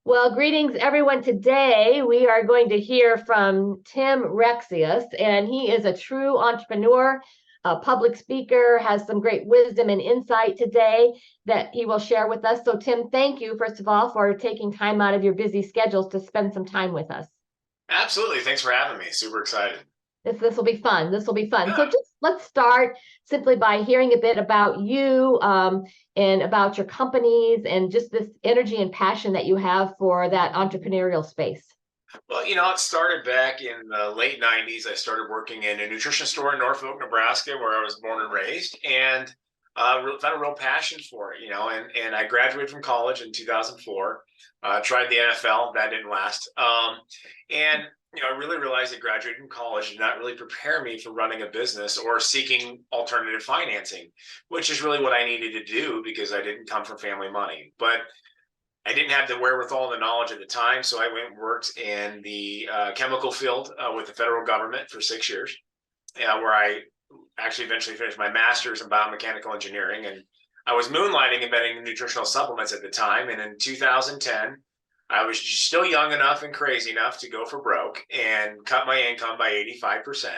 Well, greetings everyone. Today we are going to hear from Tim Rexius, and he is a true entrepreneur, a public speaker, has some great wisdom and insight today that he will share with us. So Tim, thank you, first of all, for taking time out of your busy schedules to spend some time with us. Absolutely. Thanks for having me. Super excited. This will be fun. This will be fun. So Yeah. just let's start simply by hearing a bit about you and about your companies and just this energy and passion that you have for that entrepreneurial space. Well, it started back in the late 90s. I started working in a nutrition store in Norfolk, Nebraska, where I was born and raised, and found a real passion for it, and I graduated from college in 2004, tried the NFL. That didn't last. And I really realized that graduating from college did not really prepare me for running a business or seeking alternative financing, which is really what I needed to do because I didn't come from family money. But I didn't have the wherewithal and the knowledge at the time, so I went and worked in the chemical field with the federal government for 6 years, where I actually eventually finished my master's in biomechanical engineering. And I was moonlighting inventing nutritional supplements at the time. And in 2010, I was just still young enough and crazy enough to go for broke and cut my income by 85%.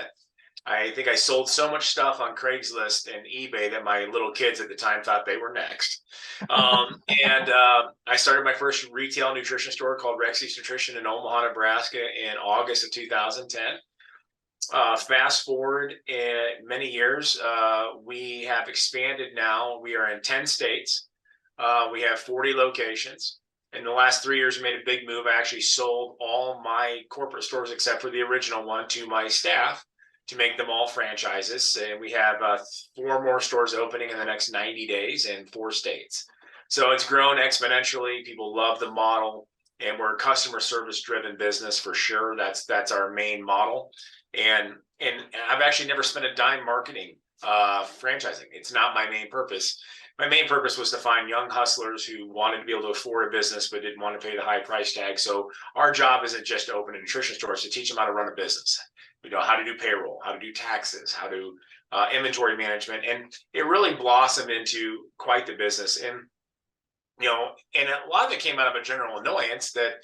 I think I sold so much stuff on Craigslist and eBay that my little kids at the time thought they were next. And I started my first retail nutrition store called Rexius Nutrition in Omaha, Nebraska in August of 2010. Fast forward many years, we have expanded now. We are in 10 states. We have 40 locations. In the last 3 years, we made a big move. I actually sold all my corporate stores except for the original one to my staff to make them all franchises. And we have 4 more stores opening in the next 90 days in 4 states. So it's grown exponentially. People love the model, and we're a customer service driven business for sure. That's our main model. And I've actually never spent a dime marketing franchising. It's not my main purpose. My main purpose was to find young hustlers who wanted to be able to afford a business but didn't want to pay the high price tag. So our job isn't just to open a nutrition store; it's to teach them how to run a business. How to do payroll, how to do taxes, how to inventory management, and it really blossomed into quite the business. And a lot of it came out of a general annoyance that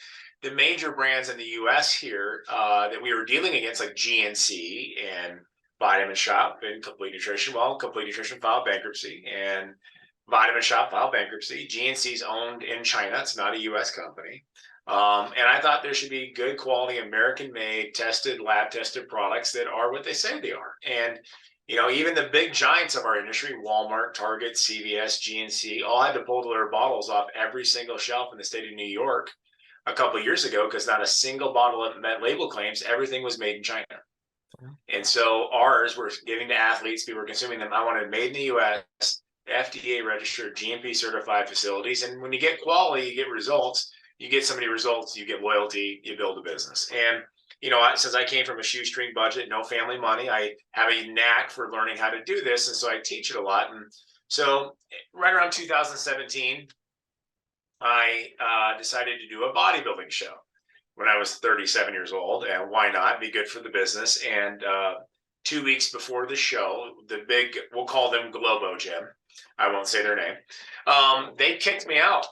the major brands in the U.S. here that we were dealing against, like GNC and Vitamin Shop and Complete Nutrition. Well, Complete Nutrition filed bankruptcy, and Vitamin Shop filed bankruptcy. GNC's owned in China; it's not a U.S. company. And I thought there should be good quality, American-made, tested, lab-tested products that are what they say they are. And even the big giants of our industry, Walmart, Target, CVS, GNC, all had to pull their bottles off every single shelf in the state of New York a couple of years ago because not a single bottle met label claims. Everything was made in China. And so ours were giving to athletes, people were consuming them. I wanted made in the U.S., FDA registered, GMP certified facilities. And when you get quality, you get results. You get so many results, you get loyalty, you build a business. And since I came from a shoestring budget, no family money, I have a knack for learning how to do this. And so I teach it a lot. And so right around 2017, I decided to do a bodybuilding show when I was 37 years old. And why not? Be good for the business. And 2 weeks before the show, the big, we'll call them Globo Gym, I won't say their name, they kicked me out.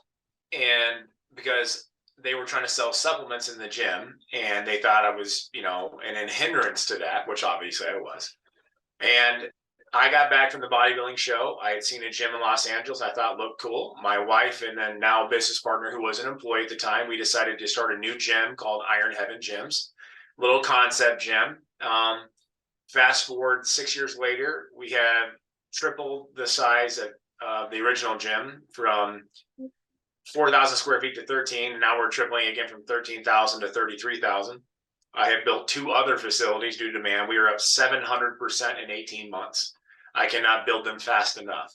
And because they were trying to sell supplements in the gym, and they thought I was, an hindrance to that, which obviously I was. And I got back from the bodybuilding show. I had seen a gym in Los Angeles I thought looked cool. My wife and then now business partner, who was an employee at the time, we decided to start a new gym called Iron Heaven Gyms, little concept gym. Fast forward 6 years later, we have tripled the size of the original gym from 4,000 square feet to 13. And now we're tripling again from 13,000 to 33,000. I have built 2 other facilities due to demand. We are up 700% in 18 months. I cannot build them fast enough.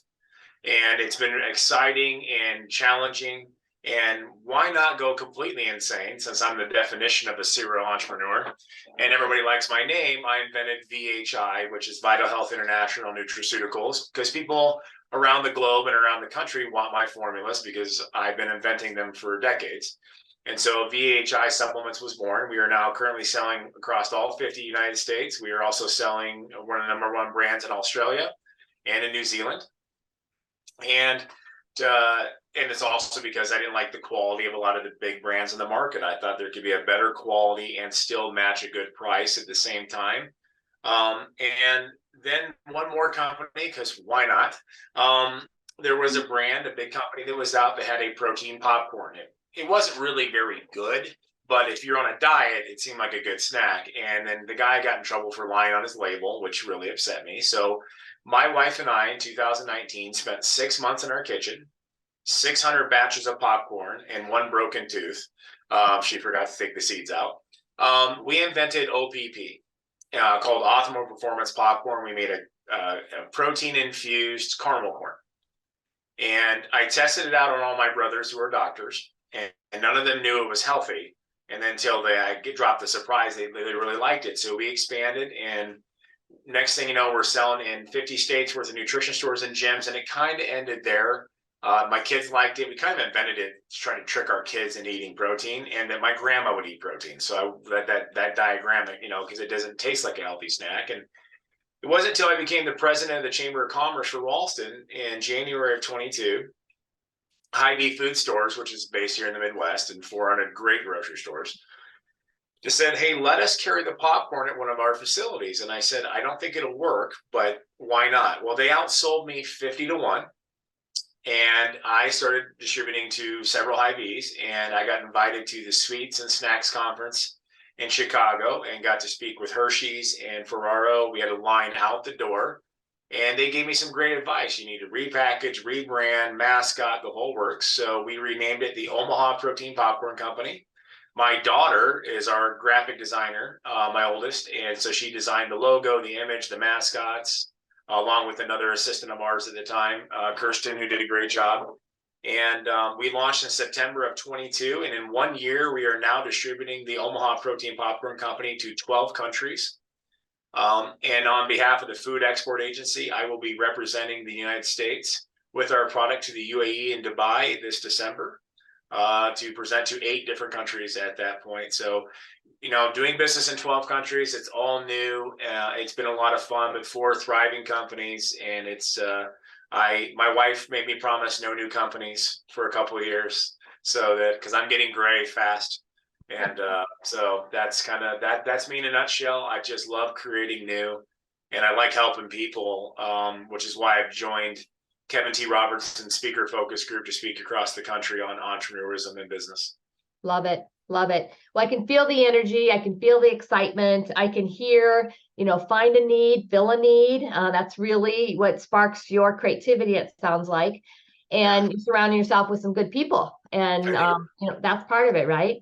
And it's been exciting and challenging. And why not go completely insane, since I'm the definition of a serial entrepreneur and everybody likes my name? I invented VHI, which is Vital Health International Nutraceuticals, because people around the globe and around the country want my formulas because I've been inventing them for decades. And so VHI Supplements was born. We are now currently selling across all 50 United States. We are also selling one of the #1 brands in Australia and in New Zealand. And and it's also because I didn't like the quality of a lot of the big brands in the market. I thought there could be a better quality and still match a good price at the same time. And then one more company, because why not? There was a brand, a big company that was out that had a protein popcorn. It wasn't really very good, but if you're on a diet, it seemed like a good snack. And then the guy got in trouble for lying on his label, which really upset me. So my wife and I in 2019 spent 6 months in our kitchen, 600 batches of popcorn, and one broken tooth. She forgot to take the seeds out. We invented OPP, called Optimal Performance Popcorn. We made a protein-infused caramel corn. And I tested it out on all my brothers who are doctors, and none of them knew it was healthy. And then until I dropped the surprise, they really liked it. So we expanded, and next thing you know, we're selling in 50 states worth of nutrition stores and gyms, and it kind of ended there. My kids liked it. We kind of invented it to try to trick our kids into eating protein, and that my grandma would eat protein. So that diagram, because it doesn't taste like a healthy snack. And it wasn't until I became the president of the Chamber of Commerce for Ralston in January of 22, Hy-Vee Food Stores, which is based here in the Midwest, and 400 great grocery stores, just said, hey, let us carry the popcorn at one of our facilities. And I said, I don't think it'll work, but why not? Well, they outsold me 50-1. And I started distributing to several Hy-Vees, and I got invited to the Sweets and Snacks Conference in Chicago and got to speak with Hershey's and Ferraro. We had a line out the door, and they gave me some great advice. You need to repackage, rebrand, mascot, the whole works. So we renamed it the Omaha Protein Popcorn Company. My daughter is our graphic designer, my oldest, and so she designed the logo, the image, the mascots, along with another assistant of ours at the time, Kirsten, who did a great job. And we launched in September of 22. And in 1 year, we are now distributing the Omaha Protein Popcorn Company to 12 countries. And on behalf of the Food Export Agency, I will be representing the United States with our product to the UAE and Dubai this December, to present to 8 different countries at that point. So, doing business in 12 countries, it's all new. It's been a lot of fun, but 4 thriving companies. And it's, my wife made me promise no new companies for a couple of years, so that, because I'm getting gray fast. And so that's kind of that's me in a nutshell. I just love creating new, and I like helping people, which is why I've joined Kevin T. Robertson's speaker focus group to speak across the country on entrepreneurism and business. Love it. Love it. Well, I can feel the energy. I can feel the excitement. I can hear, find a need, fill a need. That's really what sparks your creativity, it sounds like. And you surrounding yourself with some good people. And, that's part of it, right?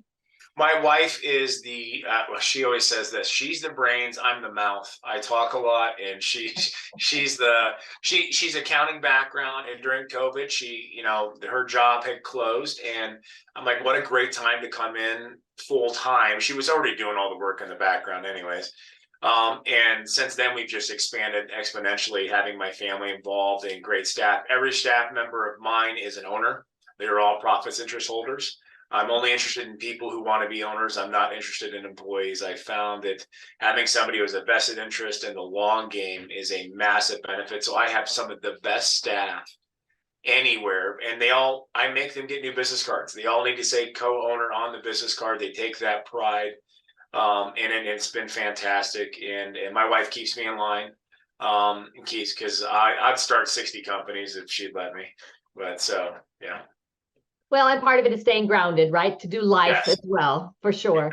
My wife is she always says this, she's the brains, I'm the mouth. I talk a lot, and she's accounting background. And during COVID, her job had closed, and I'm like, what a great time to come in full time. She was already doing all the work in the background anyways. And since then, we've just expanded exponentially, having my family involved and great staff. Every staff member of mine is an owner. They're all profits interest holders. I'm only interested in people who want to be owners. I'm not interested in employees. I found that having somebody who has a vested interest in the long game is a massive benefit. So I have some of the best staff anywhere, and I make them get new business cards. They all need to say co-owner on the business card. They take that pride, and it's been fantastic. And my wife keeps me in line, because I'd start 60 companies if she'd let me. But so, yeah. Well, and part of it is staying grounded, right? To do life as well, for sure.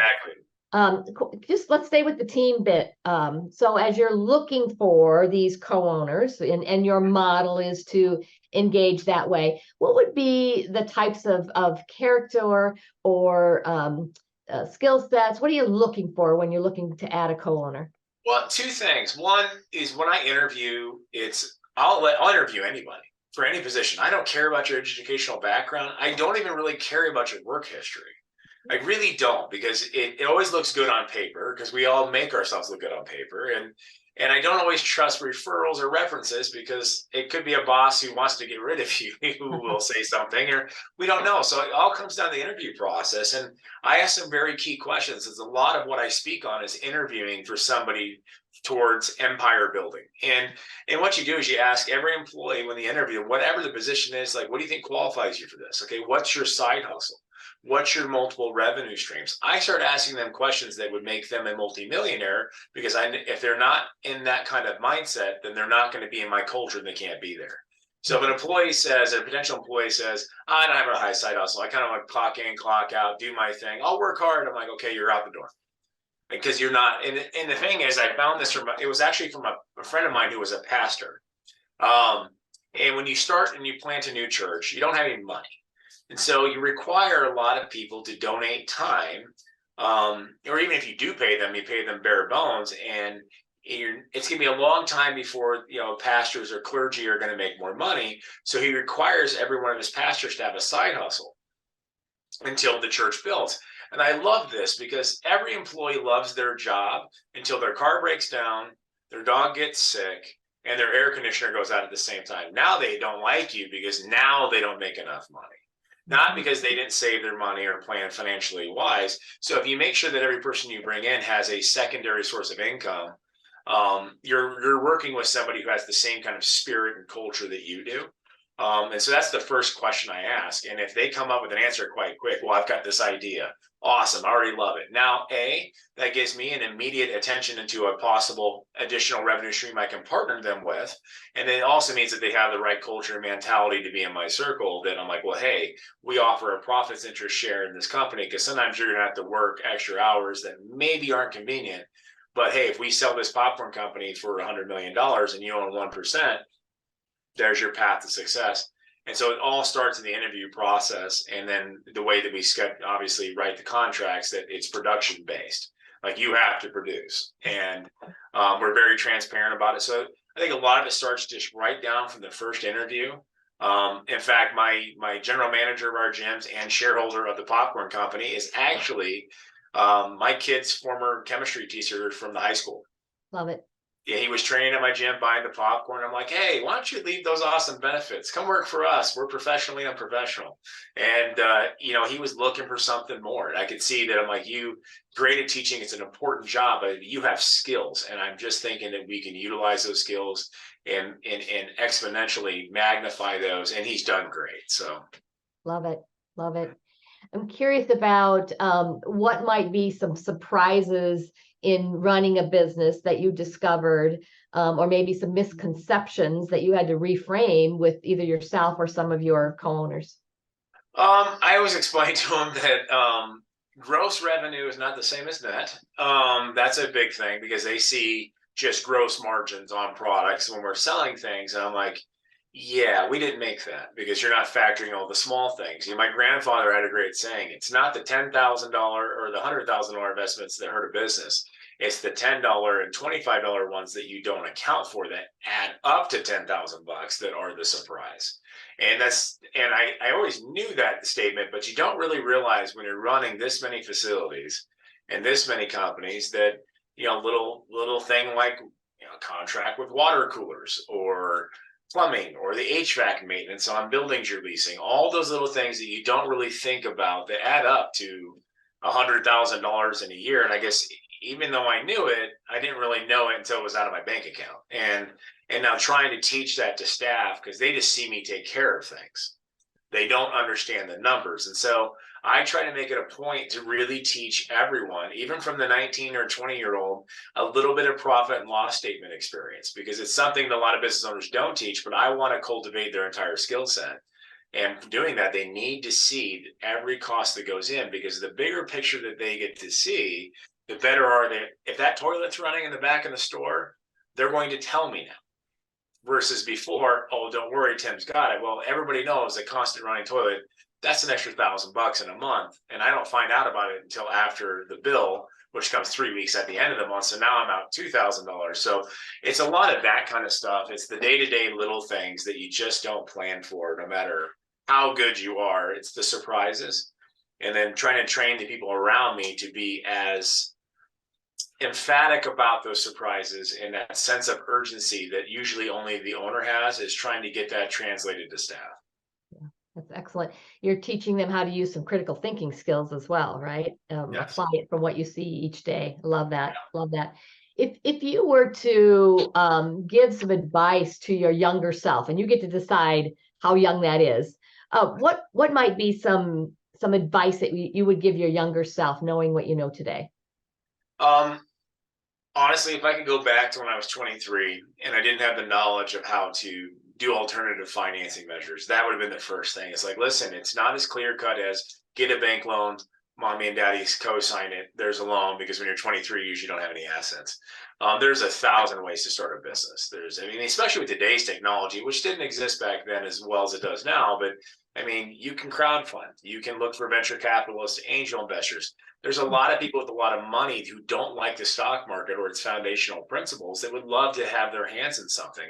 Exactly. Just let's stay with the team bit. So as you're looking for these co-owners, and your model is to engage that way, what would be the types of character or skill sets? What are you looking for when you're looking to add a co-owner? Well, 2 things. One is, when I interview, I'll interview anybody for any position. I don't care about your educational background. I don't even really care about your work history. I really don't, because it always looks good on paper, because we all make ourselves look good on paper. And I don't always trust referrals or references because it could be a boss who wants to get rid of you who will say something, or we don't know. So it all comes down to the interview process. And I ask some very key questions. It's a lot of what I speak on is interviewing for somebody towards empire building. And what you do is you ask every employee when they interview, whatever the position is, like, what do you think qualifies you for this? Okay, what's your side hustle? What's your multiple revenue streams? I start asking them questions that would make them a multimillionaire, because if they're not in that kind of mindset, then they're not going to be in my culture and they can't be there. So if an employee says, a potential employee says, I don't have a high side hustle, I kind of like clock in, clock out, do my thing, I'll work hard. I'm like, okay, you're out the door. Because you're not, and the thing is, I found this it was actually from a friend of mine who was a pastor. And when you start and you plant a new church, you don't have any money. And so you require a lot of people to donate time, or even if you do pay them, you pay them bare bones. And it's going to be a long time before, pastors or clergy are going to make more money. So he requires every one of his pastors to have a side hustle until the church builds. And I love this because every employee loves their job until their car breaks down, their dog gets sick, and their air conditioner goes out at the same time. Now they don't like you because now they don't make enough money. Not because they didn't save their money or plan financially wise. So if you make sure that every person you bring in has a secondary source of income, you're working with somebody who has the same kind of spirit and culture that you do. And so that's the first question I ask. And if they come up with an answer quite quick, well, I've got this idea. Awesome. I already love it. Now, that gives me an immediate attention into a possible additional revenue stream I can partner them with. And then it also means that they have the right culture and mentality to be in my circle, that I'm like, well, hey, we offer a profits interest share in this company, because sometimes you're going to have to work extra hours that maybe aren't convenient. But hey, if we sell this popcorn company for $100 million and you own 1%, there's your path to success. And so it all starts in the interview process. And then the way that we obviously write the contracts, that it's production based. Like, you have to produce. And we're very transparent about it. So I think a lot of it starts just right down from the first interview. In fact, my general manager of our gyms and shareholder of the popcorn company is actually my kid's former chemistry teacher from the high school. Love it. Yeah, he was training at my gym, buying the popcorn. I'm like, hey, why don't you leave those awesome benefits? Come work for us. We're professionally unprofessional. And, he was looking for something more. And I could see that. I'm like, great at teaching. It's an important job, but you have skills. And I'm just thinking that we can utilize those skills and exponentially magnify those. And he's done great. So. Love it. Love it. I'm curious about what might be some surprises in running a business that you discovered, or maybe some misconceptions that you had to reframe with either yourself or some of your co-owners. I always explain to them that gross revenue is not the same as net. That's a big thing, because they see just gross margins on products when we're selling things. And I'm like, yeah, we didn't make that, because you're not factoring all the small things. My grandfather had a great saying: it's not the $10,000 or the $100,000 investments that hurt a business. It's the $10 and $25 ones that you don't account for, that add up to $10,000 that are the surprise. And I always knew that statement, but you don't really realize when you're running this many facilities and this many companies that, little thing like, contract with water coolers, or plumbing, or the HVAC maintenance on buildings you're leasing, all those little things that you don't really think about that add up to $100,000 in a year. And I guess even though I knew it, I didn't really know it until it was out of my bank account. And now trying to teach that to staff, because they just see me take care of things. They don't understand the numbers. And so I try to make it a point to really teach everyone, even from the 19 or 20-year-old, a little bit of profit and loss statement experience, because it's something that a lot of business owners don't teach, but I want to cultivate their entire skill set. And doing that, they need to see every cost that goes in, because the bigger picture that they get to see, the better are they. If that toilet's running in the back of the store, they're going to tell me now. Versus before, oh, don't worry, Tim's got it. Well, everybody knows a constant running toilet, that's an extra $1,000 in a month. And I don't find out about it until after the bill, which comes 3 weeks at the end of the month. So now I'm out $2,000. So it's a lot of that kind of stuff. It's the day-to-day little things that you just don't plan for, no matter how good you are. It's the surprises. And then trying to train the people around me to be as emphatic about those surprises and that sense of urgency that usually only the owner has, is trying to get that translated to staff. That's excellent. You're teaching them how to use some critical thinking skills as well, right? Yes. Apply it from what you see each day. Love that. Yeah. Love that. If you were to give some advice to your younger self, and you get to decide how young that is, what might be some advice that you would give your younger self, knowing what you know today? Honestly, if I could go back to when I was 23 and I didn't have the knowledge of how to do alternative financing measures, that would have been the first thing. It's like, listen, it's not as clear cut as get a bank loan, mommy and daddy co-sign it, there's a loan, because when you're 23, you usually don't have any assets. There's 1,000 ways to start a business. I mean, especially with today's technology, which didn't exist back then as well as it does now, but I mean, you can crowdfund, you can look for venture capitalists, angel investors. There's a lot of people with a lot of money who don't like the stock market or its foundational principles that would love to have their hands in something.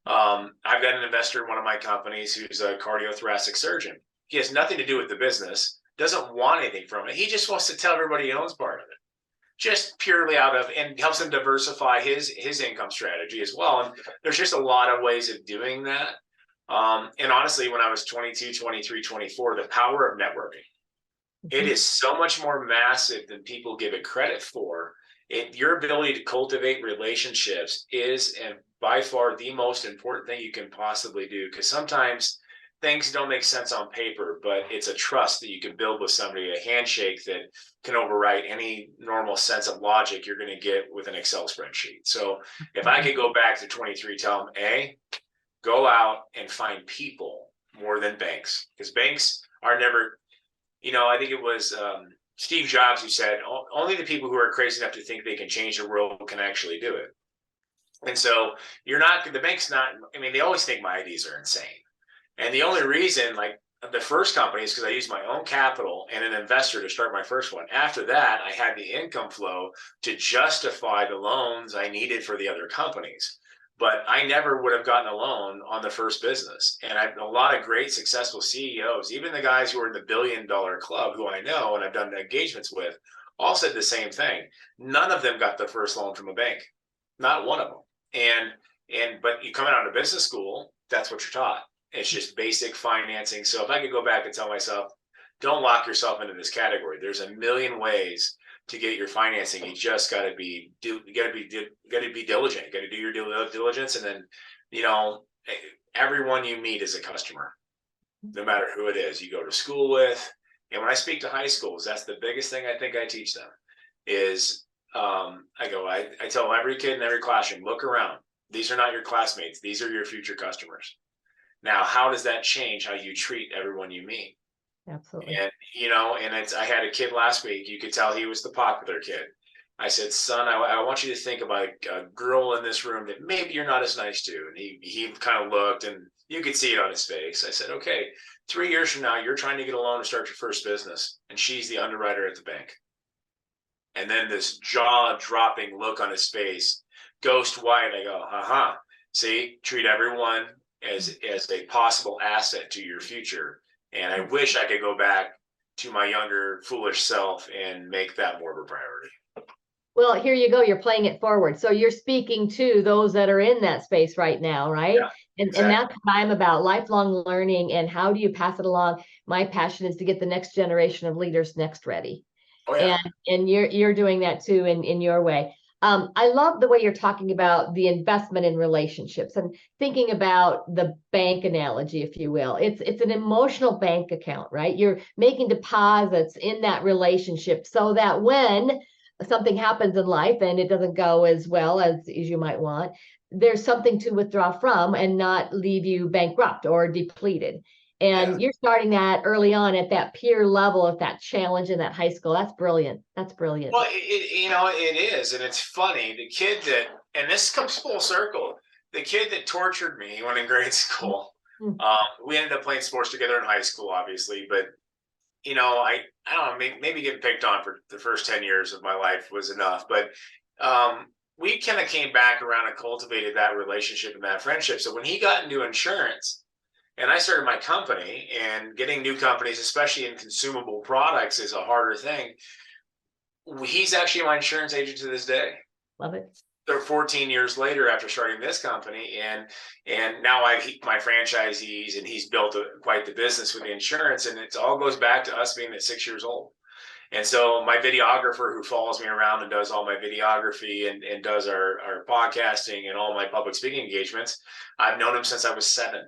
I've got an investor in one of my companies who's a cardiothoracic surgeon. He has nothing to do with the business, doesn't want anything from it. He just wants to tell everybody he owns part of it, just purely out of, and helps him diversify his income strategy as well. And there's just a lot of ways of doing that. And honestly, when I was 22, 23, 24, the power of networking, it is so much more massive than people give it credit for. Your ability to cultivate relationships is, and by far, the most important thing you can possibly do, because sometimes things don't make sense on paper, but it's a trust that you can build with somebody, a handshake that can overwrite any normal sense of logic you're going to get with an Excel spreadsheet. So if I could go back to 23, tell them, go out and find people more than banks, because banks are never, I think it was Steve Jobs who said, only the people who are crazy enough to think they can change the world can actually do it. And so the bank's not, I mean, they always think my ideas are insane. And the only reason, like the first company, is because I used my own capital and an investor to start my first one. After that, I had the income flow to justify the loans I needed for the other companies. But I never would have gotten a loan on the first business. And I've a lot of great successful CEOs, even the guys who are in the $1 billion club who I know and I've done engagements with, all said the same thing. None of them got the first loan from a bank, not one of them. But you come out of business school, that's what you're taught. It's just basic financing. So if I could go back and tell myself, don't lock yourself into this category. There's a million ways to get your financing. You just got to be diligent. You got to do your due diligence, and then everyone you meet is a customer, no matter who it is you go to school with. And when I speak to high schools, that's the biggest thing I think I teach them is I tell every kid in every classroom, look around. These are not your classmates. These are your future customers. Now, how does that change how you treat everyone you meet? Absolutely. And I had a kid last week. You could tell he was the popular kid. I said, son, I want you to think about a girl in this room that maybe you're not as nice to. And he kind of looked, and you could see it on his face. I said, okay, 3 years from now, you're trying to get a loan to start your first business, and she's the underwriter at the bank. And then this jaw-dropping look on his face, ghost white. I go, see, treat everyone as a possible asset to your future. And I wish I could go back to my younger, foolish self and make that more of a priority. Well, here you go. You're playing it forward. So you're speaking to those that are in that space right now, right? Yeah, exactly. And that's what I'm about, lifelong learning. And how do you pass it along? My passion is to get the next generation of leaders next ready. Oh, yeah. And you're doing that too in your way. I love the way you're talking about the investment in relationships and thinking about the bank analogy, if you will. It's an emotional bank account, right? You're making deposits in that relationship so that when something happens in life and it doesn't go as well as you might want, there's something to withdraw from and not leave you bankrupt or depleted. And you're starting that early on at that peer level of that challenge in that high school. That's brilliant. That's brilliant. Well, it is. And it's funny. The kid that, and this comes full circle, the kid that tortured me when in grade school, we ended up playing sports together in high school, obviously. But, I don't know, maybe getting picked on for the first 10 years of my life was enough. But we kind of came back around and cultivated that relationship and that friendship. So when he got into insurance, and I started my company, and getting new companies, especially in consumable products, is a harder thing. He's actually my insurance agent to this day. Love it. They're 14 years later after starting this company, and now I've my franchisees, and he's built quite the business with the insurance, and it all goes back to us being at 6 years old. And so my videographer who follows me around and does all my videography and does our podcasting and all my public speaking engagements, I've known him since I was 7.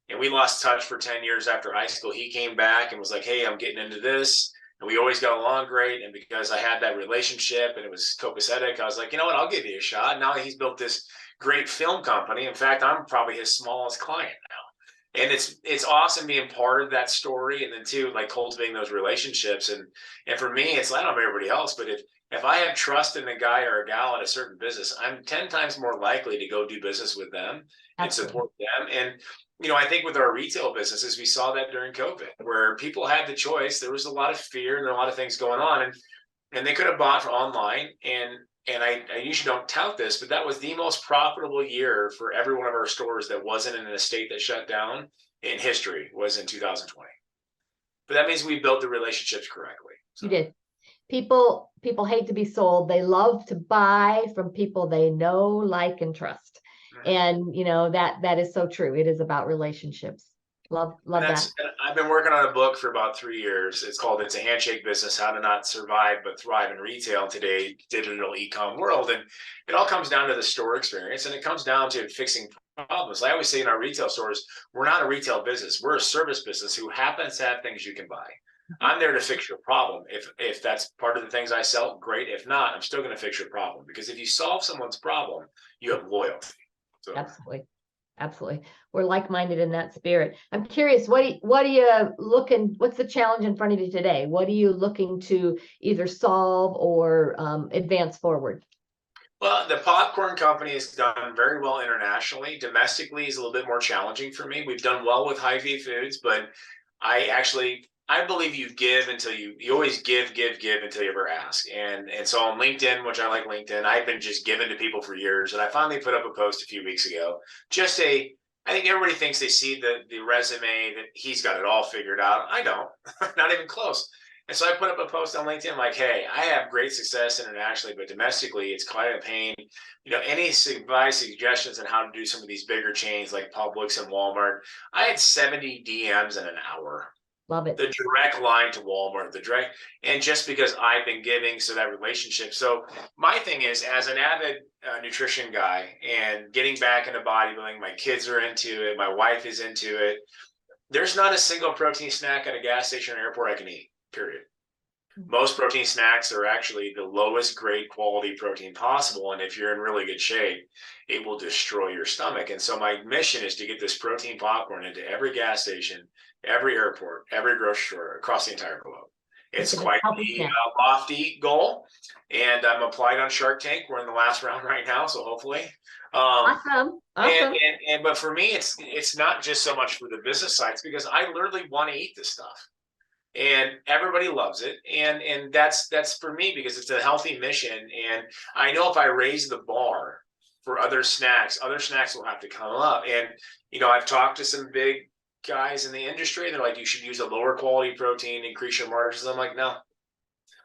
And we lost touch for 10 years after high school. He came back and was like, hey, I'm getting into this. And we always got along great. And because I had that relationship and it was copacetic, I was like, you know what, I'll give you a shot. Now he's built this great film company. In fact, I'm probably his smallest client now. And it's awesome being part of that story. And then too, like cultivating those relationships. And for me, it's like, I don't know everybody else, but if I have trust in a guy or a gal at a certain business, I'm 10 times more likely to go do business with them and support them. And I think with our retail businesses, we saw that during COVID, where people had the choice. There was a lot of fear and a lot of things going on, and they could have bought for online. And I usually don't tout this, but that was the most profitable year for every one of our stores that wasn't in a state that shut down in history, was in 2020. But that means we built the relationships correctly. So. You did. People hate to be sold. They love to buy from people they know, like, and trust. And that is so true. It is about relationships. Love that. I've been working on a book for about 3 years. It's called "It's a Handshake Business: How to Not Survive But Thrive in Retail in Today's Digital E-com World." And it all comes down to the store experience, and it comes down to fixing problems. I always say in our retail stores, we're not a retail business. We're a service business who happens to have things you can buy. I'm there to fix your problem. If that's part of the things I sell, great. If not, I'm still going to fix your problem, because if you solve someone's problem, you have loyalty. So. Absolutely. We're like-minded in that spirit. I'm curious, what's the challenge in front of you today? What are you looking to either solve or advance forward? Well, the popcorn company has done very well internationally. Domestically is a little bit more challenging for me. We've done well with Hy-Vee Foods, but I believe you give until you always give until you ever ask. And so on LinkedIn, which I like LinkedIn, I've been just giving to people for years. And I finally put up a post a few weeks ago. I think everybody thinks they see the resume that he's got it all figured out. I don't, not even close. And so I put up a post on LinkedIn like, hey, I have great success internationally, but domestically it's quite a pain. Any advice, suggestions on how to do some of these bigger chains like Publix and Walmart? I had 70 DMs in an hour. Love it. The direct line to Walmart, and just because I've been giving, so that relationship. So my thing is, as an avid nutrition guy and getting back into bodybuilding, my kids are into it, my wife is into it. There's not a single protein snack at a gas station or airport I can eat, period. Most protein snacks are actually the lowest grade quality protein possible. And if you're in really good shape, it will destroy your stomach. And so my mission is to get this protein popcorn into every gas station, every airport, every grocery store across the entire globe. It's quite the lofty goal. And I'm applied on Shark Tank. We're in the last round right now, so hopefully. Awesome. But for me, it's not just so much for the business sides, because I literally want to eat this stuff. And everybody loves it. And that's for me, because it's a healthy mission. And I know if I raise the bar for other snacks will have to come up. And, I've talked to some big guys in the industry. They're like, you should use a lower quality protein, increase your margins. I'm like, no,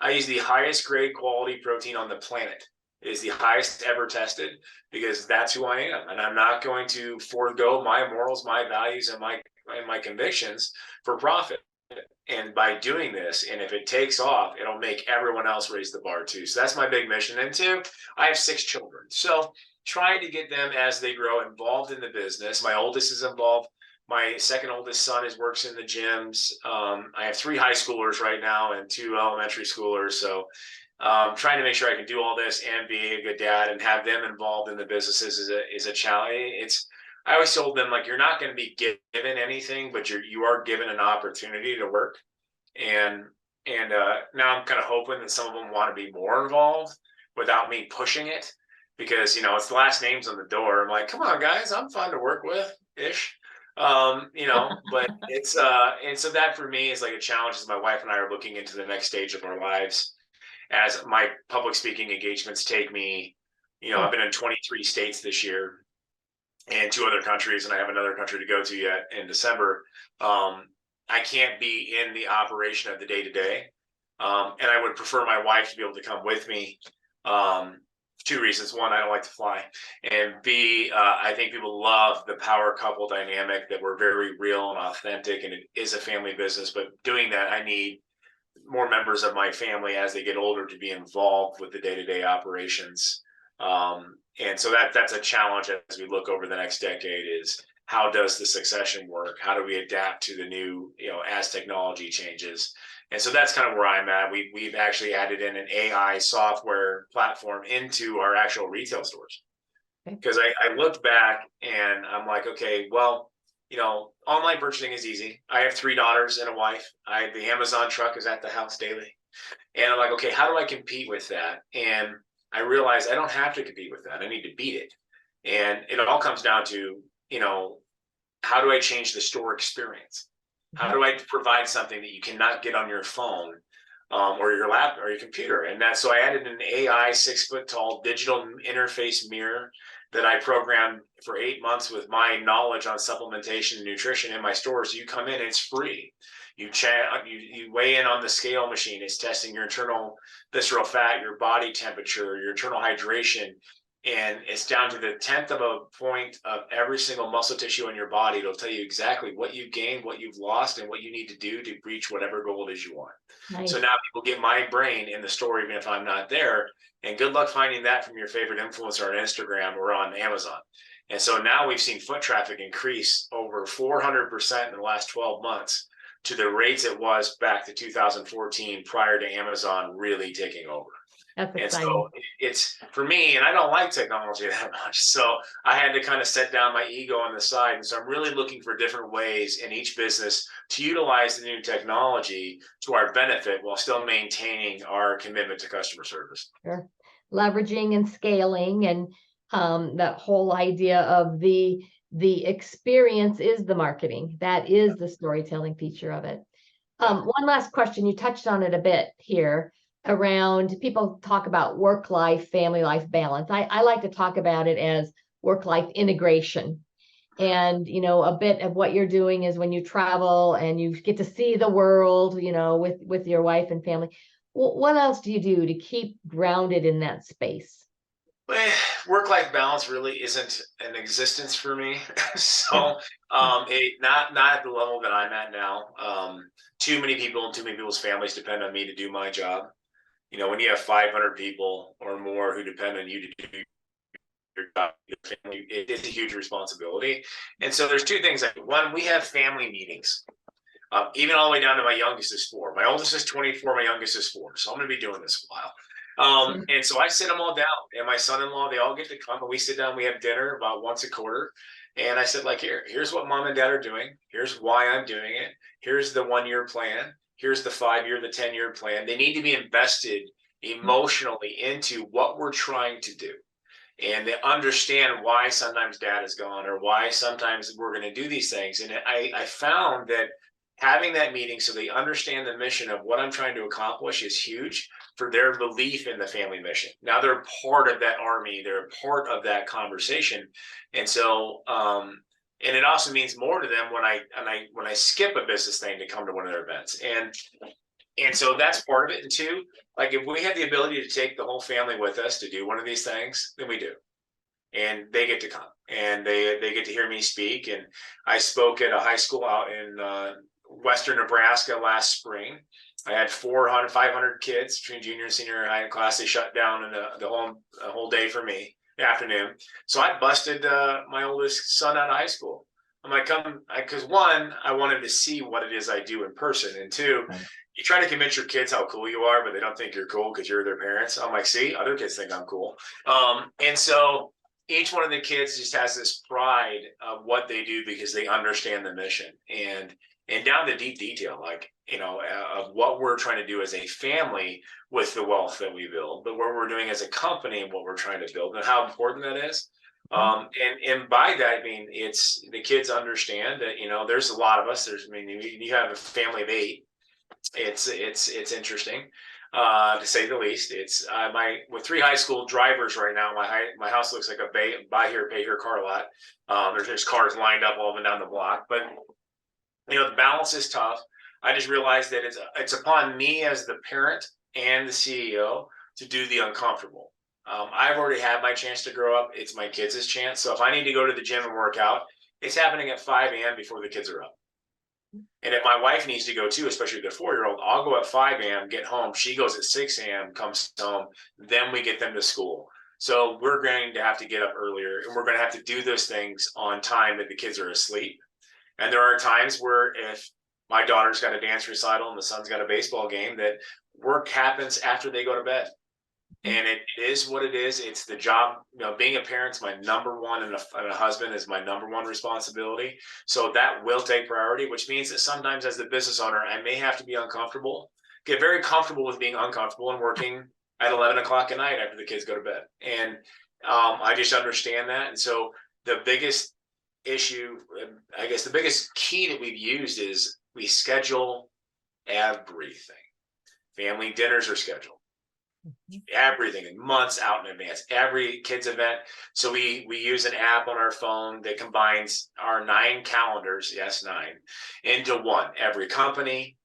I use the highest grade quality protein on the planet. It is the highest ever tested, because that's who I am. And I'm not going to forego my morals, my values, and my convictions for profit. And by doing this, and if it takes off, it'll make everyone else raise the bar too. So that's my big mission. And two, I have 6 children. So trying to get them, as they grow, involved in the business. My oldest is involved. My second oldest son works in the gyms. I have 3 high schoolers right now and 2 elementary schoolers. So trying to make sure I can do all this and be a good dad and have them involved in the businesses is a challenge. I always told them, like, you're not going to be given anything, but you are given an opportunity to work. And now I'm kind of hoping that some of them want to be more involved without me pushing it, because, it's the last names on the door. I'm like, come on, guys, I'm fun to work with ish. But and so that for me is like a challenge, as my wife and I are looking into the next stage of our lives, as my public speaking engagements take me, I've been in 23 states this year and 2 other countries, and I have another country to go to yet in December. I can't be in the operation of the day-to-day, And I would prefer my wife to be able to come with me. Two reasons. One, I don't like to fly. And B, I think people love the power couple dynamic, that we're very real and authentic, and it is a family business. But doing that, I need more members of my family as they get older to be involved with the day-to-day operations. And so that's a challenge as we look over the next decade, is how does the succession work? How do we adapt to the new, as technology changes? And so that's kind of where I'm at. We've actually added in an AI software platform into our actual retail stores. Because I looked back and I'm like, okay, well, online purchasing is easy. I have 3 daughters and a wife. The Amazon truck is at the house daily. And I'm like, okay, how do I compete with that? And I realized I don't have to compete with that. I need to beat it. And it all comes down to, how do I change the store experience? How do I provide something that you cannot get on your phone or your laptop or your computer? And so I added an AI 6-foot-tall digital interface mirror that I programmed for 8 months with my knowledge on supplementation and nutrition in my stores. You come in, it's free. You weigh in on the scale machine. It's testing your internal visceral fat, your body temperature, your internal hydration. And it's down to the 10th of a point of every single muscle tissue in your body. It'll tell you exactly what you've gained, what you've lost, and what you need to do to reach whatever goal it is you want. Nice. So now people get my brain in the store, even if I'm not there. And good luck finding that from your favorite influencer on Instagram or on Amazon. And so now we've seen foot traffic increase over 400% in the last 12 months to the rates it was back to 2014, prior to Amazon really taking over. That's exciting. And so it's, for me, and I don't like technology that much, so I had to kind of set down my ego on the side. And so I'm really looking for different ways in each business to utilize the new technology to our benefit while still maintaining our commitment to customer service. Sure. Leveraging and scaling, and that whole idea of the experience is the marketing. That is the storytelling feature of it. One last question. You touched on it a bit here around, people talk about work-life, family life balance. I like to talk about it as work-life integration. And, a bit of what you're doing is when you travel and you get to see the world, with your wife and family. What else do you do to keep grounded in that space? Work-life balance really isn't an existence for me. So not at the level that I'm at now. Too many people and too many people's families depend on me to do my job. When you have 500 people or more who depend on you to do your job, your family, it's a huge responsibility. And so there's 2 things. One, we have family meetings, even all the way down to my youngest is 4. My oldest is 24. My youngest is 4. So I'm going to be doing this a while. And so I sit them all down, and my son-in-law, they all get to come, and we sit down, we have dinner about once a quarter. And I said, here's what mom and dad are doing. Here's why I'm doing it. Here's the 1-year plan. Here's the 5-year, the 10-year plan. They need to be invested emotionally into what we're trying to do. And they understand why sometimes dad is gone, or why sometimes we're going to do these things. And I found that having that meeting so they understand the mission of what I'm trying to accomplish is huge for their belief in the family mission. Now they're part of that army. They're a part of that conversation. And so, and it also means more to them when I skip a business thing to come to one of their events. And so that's part of it. And 2, if we have the ability to take the whole family with us to do one of these things, then we do. And they get to come, and they get to hear me speak. And I spoke at a high school out in Western Nebraska last spring. I had 500 kids between junior and senior high class. They shut down in the whole day for me, the afternoon. So I busted my oldest son out of high school. I'm like, because 1, I wanted to see what it is I do in person. And 2, you try to convince your kids how cool you are, but they don't think you're cool because you're their parents. I'm like, see, other kids think I'm cool. And so each one of the kids just has this pride of what they do because they understand the mission, and down to deep detail, of what we're trying to do as a family with the wealth that we build, but what we're doing as a company and what we're trying to build and how important that is. And by that, I mean, it's the kids understand that, there's a lot of us. You have a family of 8. It's interesting, to say the least. It's with 3 high school drivers right now. My house looks like a buy here, pay here car lot. There's cars lined up all up and down the block, but the balance is tough. I just realized that it's upon me as the parent and the CEO to do the uncomfortable. I've already had my chance to grow up. It's my kids' chance. So if I need to go to the gym and work out, it's happening at 5 a.m. before the kids are up. And if my wife needs to go too, especially the 4-year-old, I'll go at 5 a.m., get home. She goes at 6 a.m., comes home. Then we get them to school. So we're going to have to get up earlier, and we're going to have to do those things on time that the kids are asleep. And there are times where if my daughter's got a dance recital and the son's got a baseball game, that work happens after they go to bed. And it is what it is. It's the job. Being a parent's my number one, and a husband is my number one responsibility. So that will take priority, which means that sometimes as the business owner, I may have to be uncomfortable, get very comfortable with being uncomfortable and working at 11 o'clock at night after the kids go to bed. And I just understand that. And so the biggest issue, I guess the biggest key that we've used is we schedule everything. Family dinners are scheduled. Everything in months out in advance, every kids event. So we use an app on our phone that combines our 9 calendars, yes, 9, into one. Every company,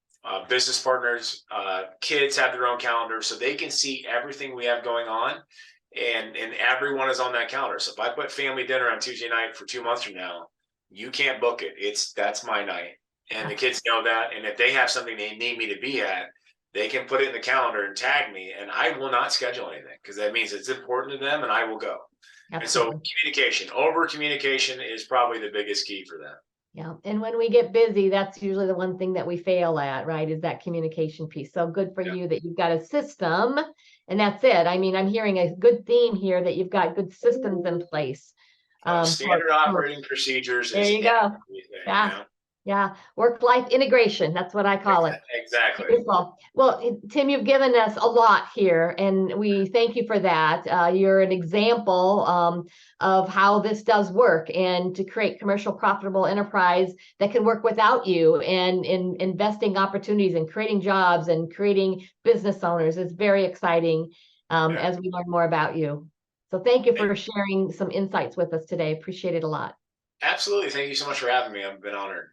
business partners, kids have their own calendar, so they can see everything we have going on, and everyone is on that calendar. So if I put family dinner on Tuesday night for 2 months from now, you can't book it. That's my night, and the kids know that. And if they have something they need me to be at, they can put it in the calendar and tag me, and I will not schedule anything, because that means it's important to them and I will go. Absolutely. And so communication, over communication is probably the biggest key for them. Yeah. And when we get busy, that's usually the one thing that we fail at, right? Is that communication piece. So good for you that you've got a system, and that's it. I mean, I'm hearing a good theme here that you've got good systems in place. Standard operating procedures. There you go. Yeah. Yeah, work-life integration. That's what I call it. Exactly. Beautiful. Well, Tim, you've given us a lot here, and we thank you for that. You're an example of how this does work, and to create commercial profitable enterprise that can work without you, and in investing opportunities and creating jobs and creating business owners is very exciting as we learn more about you. So thank you for sharing some insights with us today. Appreciate it a lot. Absolutely. Thank you so much for having me. I've been honored.